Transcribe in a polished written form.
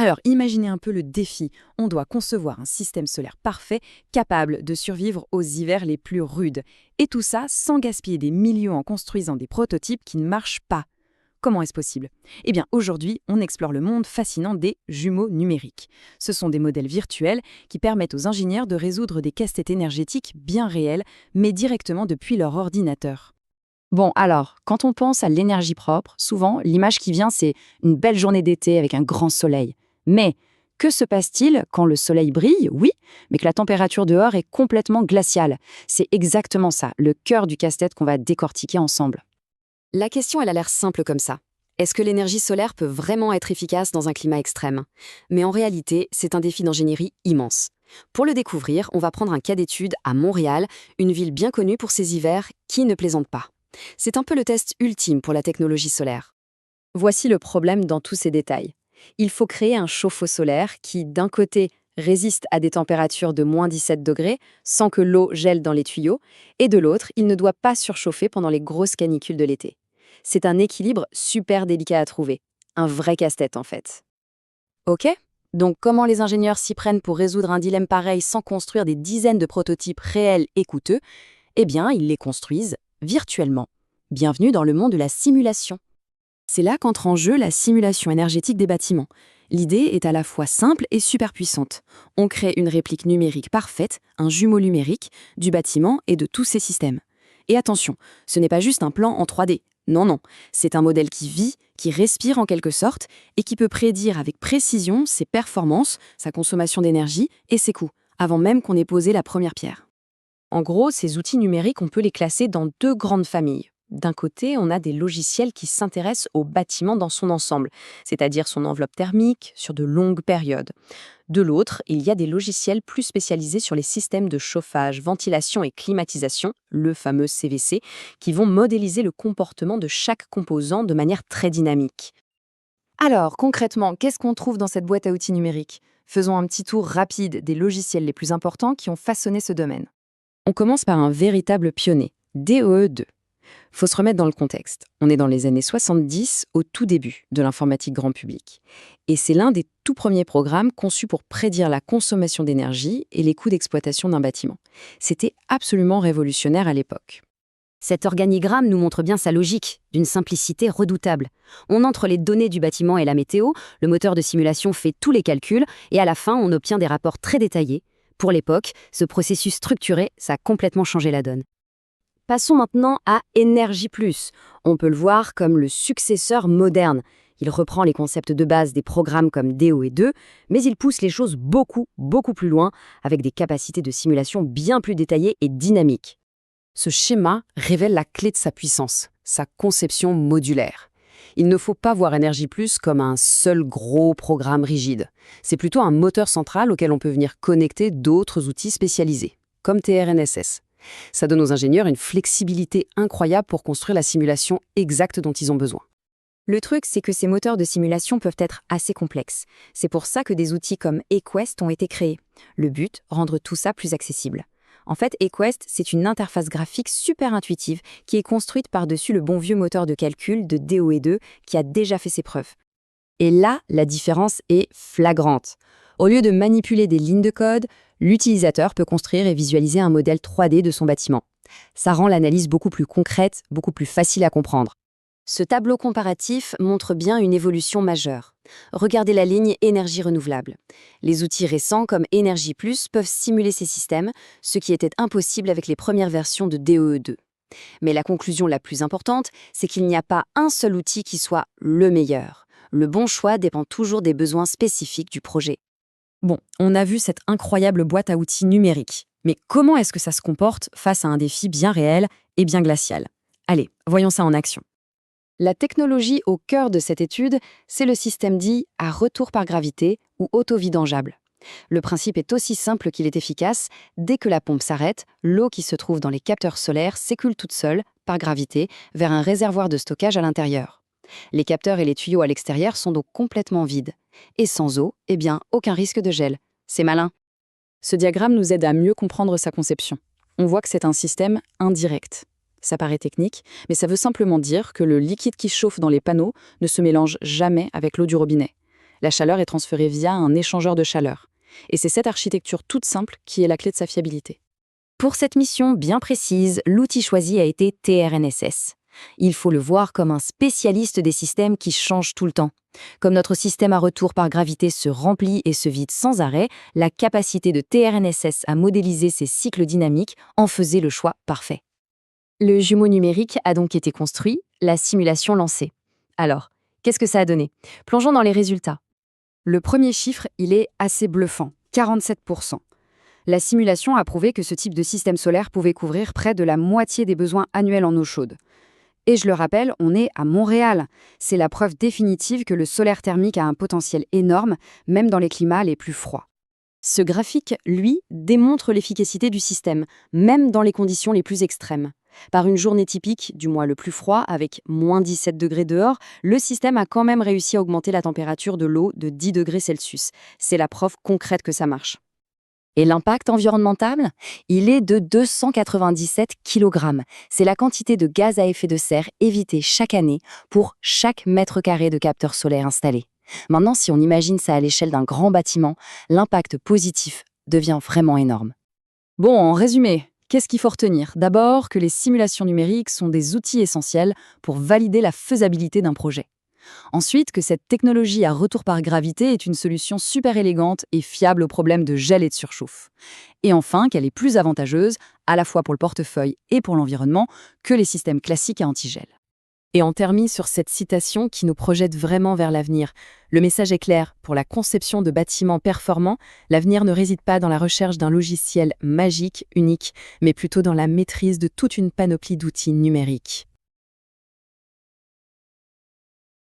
Alors, imaginez un peu le défi. On doit concevoir un système solaire parfait, capable de survivre aux hivers les plus rudes. Et tout ça sans gaspiller des millions en construisant des prototypes qui ne marchent pas. Comment est-ce possible? Eh bien, aujourd'hui, on explore le monde fascinant des jumeaux numériques. Ce sont des modèles virtuels qui permettent aux ingénieurs de résoudre des casse-têtes énergétiques bien réelles, mais directement depuis leur ordinateur. Bon, alors, quand on pense à l'énergie propre, souvent, l'image qui vient, c'est une belle journée d'été avec un grand soleil. Mais que se passe-t-il quand le soleil brille? Oui, mais que la température dehors est complètement glaciale. C'est exactement ça, le cœur du casse-tête qu'on va décortiquer ensemble. La question, elle a l'air simple comme ça. Est-ce que l'énergie solaire peut vraiment être efficace dans un climat extrême? Mais en réalité, c'est un défi d'ingénierie immense. Pour le découvrir, on va prendre un cas d'étude à Montréal, une ville bien connue pour ses hivers qui ne plaisantent pas. C'est un peu le test ultime pour la technologie solaire. Voici le problème dans tous ces détails. Il faut créer un chauffe-eau solaire qui, d'un côté, résiste à des températures de moins 17 degrés sans que l'eau gèle dans les tuyaux, et de l'autre, il ne doit pas surchauffer pendant les grosses canicules de l'été. C'est un équilibre super délicat à trouver. Un vrai casse-tête, en fait. Ok? Donc comment les ingénieurs s'y prennent pour résoudre un dilemme pareil sans construire des dizaines de prototypes réels et coûteux? Eh bien, ils les construisent virtuellement. Bienvenue dans le monde de la simulation. C'est là qu'entre en jeu la simulation énergétique des bâtiments. L'idée est à la fois simple et super puissante. On crée une réplique numérique parfaite, un jumeau numérique, du bâtiment et de tous ses systèmes. Et attention, ce n'est pas juste un plan en 3D. Non, non, c'est un modèle qui vit, qui respire en quelque sorte, et qui peut prédire avec précision ses performances, sa consommation d'énergie et ses coûts, avant même qu'on ait posé la première pierre. En gros, ces outils numériques, on peut les classer dans deux grandes familles. D'un côté, on a des logiciels qui s'intéressent au bâtiment dans son ensemble, c'est-à-dire son enveloppe thermique sur de longues périodes. De l'autre, il y a des logiciels plus spécialisés sur les systèmes de chauffage, ventilation et climatisation, le fameux CVC, qui vont modéliser le comportement de chaque composant de manière très dynamique. Alors, concrètement, qu'est-ce qu'on trouve dans cette boîte à outils numérique? Faisons un petit tour rapide des logiciels les plus importants qui ont façonné ce domaine. On commence par un véritable pionnier, DOE2. Faut se remettre dans le contexte. On est dans les années 70, au tout début de l'informatique grand public. Et c'est l'un des tout premiers programmes conçus pour prédire la consommation d'énergie et les coûts d'exploitation d'un bâtiment. C'était absolument révolutionnaire à l'époque. Cet organigramme nous montre bien sa logique, d'une simplicité redoutable. On entre les données du bâtiment et la météo, le moteur de simulation fait tous les calculs, et à la fin, on obtient des rapports très détaillés. Pour l'époque, ce processus structuré, ça a complètement changé la donne. Passons maintenant à Énergie Plus. On peut le voir comme le successeur moderne. Il reprend les concepts de base des programmes comme DOE2, mais il pousse les choses beaucoup plus loin, avec des capacités de simulation bien plus détaillées et dynamiques. Ce schéma révèle la clé de sa puissance, sa conception modulaire. Il ne faut pas voir Énergie Plus comme un seul gros programme rigide. C'est plutôt un moteur central auquel on peut venir connecter d'autres outils spécialisés, comme TRNSS. Ça donne aux ingénieurs une flexibilité incroyable pour construire la simulation exacte dont ils ont besoin. Le truc, c'est que ces moteurs de simulation peuvent être assez complexes. C'est pour ça que des outils comme Equest ont été créés. Le but, rendre tout ça plus accessible. En fait, Equest, c'est une interface graphique super intuitive qui est construite par-dessus le bon vieux moteur de calcul de DOE2 qui a déjà fait ses preuves. Et là, la différence est flagrante. Au lieu de manipuler des lignes de code, l'utilisateur peut construire et visualiser un modèle 3D de son bâtiment. Ça rend l'analyse beaucoup plus concrète, beaucoup plus facile à comprendre. Ce tableau comparatif montre bien une évolution majeure. Regardez la ligne énergie renouvelable. Les outils récents comme Énergie Plus peuvent simuler ces systèmes, ce qui était impossible avec les premières versions de DOE2. Mais la conclusion la plus importante, c'est qu'il n'y a pas un seul outil qui soit le meilleur. Le bon choix dépend toujours des besoins spécifiques du projet. Bon, on a vu cette incroyable boîte à outils numérique. Mais comment est-ce que ça se comporte face à un défi bien réel et bien glacial? Allez, voyons ça en action. La technologie au cœur de cette étude, c'est le système dit à retour par gravité ou auto-vidangeable. Le principe est aussi simple qu'il est efficace. Dès que la pompe s'arrête, l'eau qui se trouve dans les capteurs solaires s'écoule toute seule, par gravité, vers un réservoir de stockage à l'intérieur. Les capteurs et les tuyaux à l'extérieur sont donc complètement vides. Et sans eau, eh bien, aucun risque de gel. C'est malin. Ce diagramme nous aide à mieux comprendre sa conception. On voit que c'est un système indirect. Ça paraît technique, mais ça veut simplement dire que le liquide qui chauffe dans les panneaux ne se mélange jamais avec l'eau du robinet. La chaleur est transférée via un échangeur de chaleur. Et c'est cette architecture toute simple qui est la clé de sa fiabilité. Pour cette mission bien précise, l'outil choisi a été TRNSS. Il faut le voir comme un spécialiste des systèmes qui changent tout le temps. Comme notre système à retour par gravité se remplit et se vide sans arrêt, la capacité de TRNSS à modéliser ces cycles dynamiques en faisait le choix parfait. Le jumeau numérique a donc été construit, la simulation lancée. Alors, qu'est-ce que ça a donné? Plongeons dans les résultats. Le premier chiffre, il est assez bluffant, 47%. La simulation a prouvé que ce type de système solaire pouvait couvrir près de la moitié des besoins annuels en eau chaude. Et je le rappelle, on est à Montréal. C'est la preuve définitive que le solaire thermique a un potentiel énorme, même dans les climats les plus froids. Ce graphique, lui, démontre l'efficacité du système, même dans les conditions les plus extrêmes. Par une journée typique, du mois le plus froid, avec moins 17 degrés dehors, le système a quand même réussi à augmenter la température de l'eau de 10 degrés Celsius. C'est la preuve concrète que ça marche. Et l'impact environnemental? Il est de 297 kg. C'est la quantité de gaz à effet de serre évitée chaque année pour chaque mètre carré de capteur solaire installé. Maintenant, si on imagine ça à l'échelle d'un grand bâtiment, l'impact positif devient vraiment énorme. Bon, en résumé, qu'est-ce qu'il faut retenir? D'abord, que les simulations numériques sont des outils essentiels pour valider la faisabilité d'un projet. Ensuite, que cette technologie à retour par gravité est une solution super élégante et fiable aux problèmes de gel et de surchauffe. Et enfin, qu'elle est plus avantageuse, à la fois pour le portefeuille et pour l'environnement, que les systèmes classiques à antigel. Et on termine sur cette citation qui nous projette vraiment vers l'avenir. Le message est clair, pour la conception de bâtiments performants, l'avenir ne réside pas dans la recherche d'un logiciel magique, unique, mais plutôt dans la maîtrise de toute une panoplie d'outils numériques.